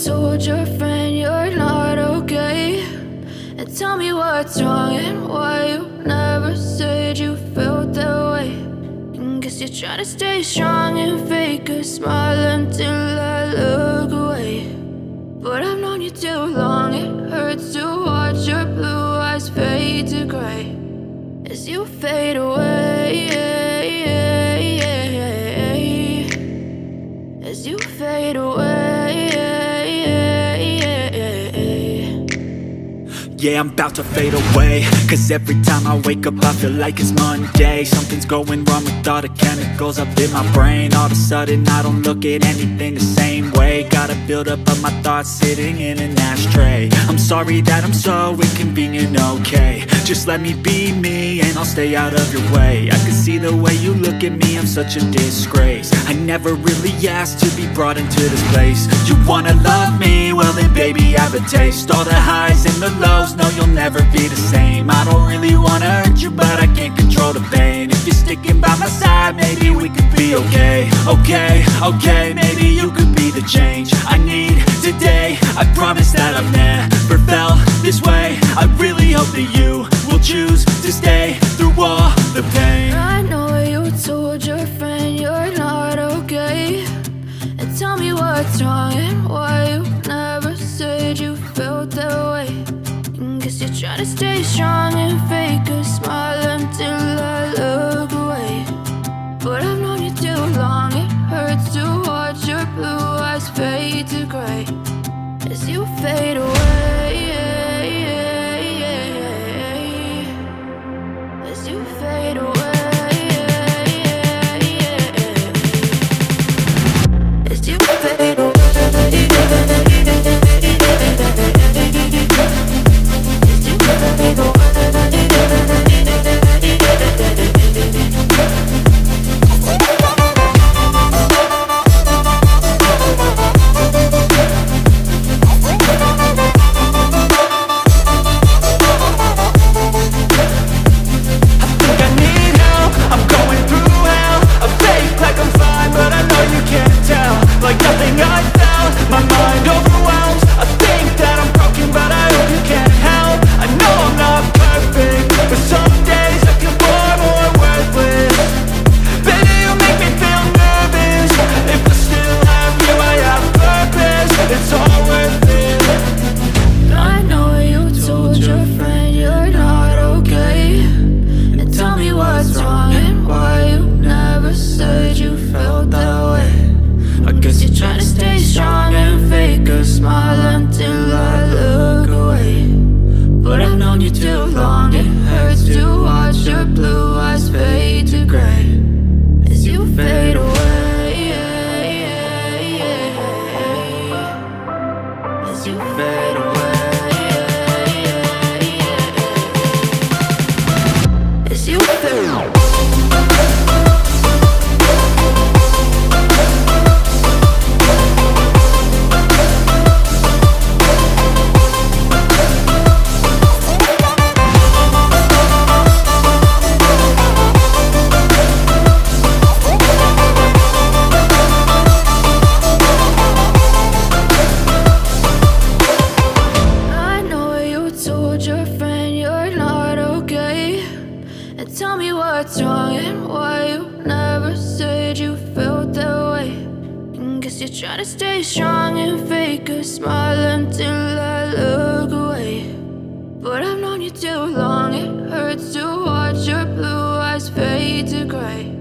told your friend you're not okay? And tell me what's wrong and why you never said you felt that way. And guess you're trying to stay strong and fake a smile until I look away. But I've known you too long, it hurts to watch your blue eyes fade to gray as you fade away, as you fade away. Yeah, I'm about to fade away, cause every time I wake up I feel like it's Monday. Something's going wrong with all the chemicals up in my brain. All of a sudden I don't look at anything the same way. Gotta build up of my thoughts sitting in an ashtray. I'm sorry that I'm so inconvenient, okay? Just let me be me and I'll stay out of your way. I can see the way you look at me, I'm such a disgrace. I never really asked to be brought into this place. You wanna love me? Well then baby I have a taste. All the highs and the lows, no you'll never be the same. I don't really wanna hurt you but I can't control the pain. If you're sticking by my side maybe we could be okay. Okay, maybe you could be the change I need today. I promise that I've never felt this way. I really hope that you will choose to stay through all the pain. I know you told your friend you're not okay. And tell me what's wrong and why you never said you felt that way. And guess you're trying to stay strong and fake a smile until I look away. But I've known you too long, it hurts to watch your blue eyes fade to gray as you fade away, as you fade away, as you fade away. Like nothing I felt, my mind overwhelms. I think that I'm broken, but I hope you can't help. I know I'm not perfect, but some days I feel far more worthless. Baby, you make me feel nervous. If I still have you, I have purpose. It's all worth it. I know you told your friend you're not okay. And tell me what's wrong and why you never said you felt that way. I guess you're trying to stay strong and fake a smile until I look away. But I've known you too long, it hurts to watch your blue eyes fade to gray as you fade away, as you fade away, as you fade away. Your friend you're not okay. And tell me what's wrong and why you never said you felt that way. And guess you're trying to stay strong and fake a smile until I look away. But I've known you too long, it hurts to watch your blue eyes fade to gray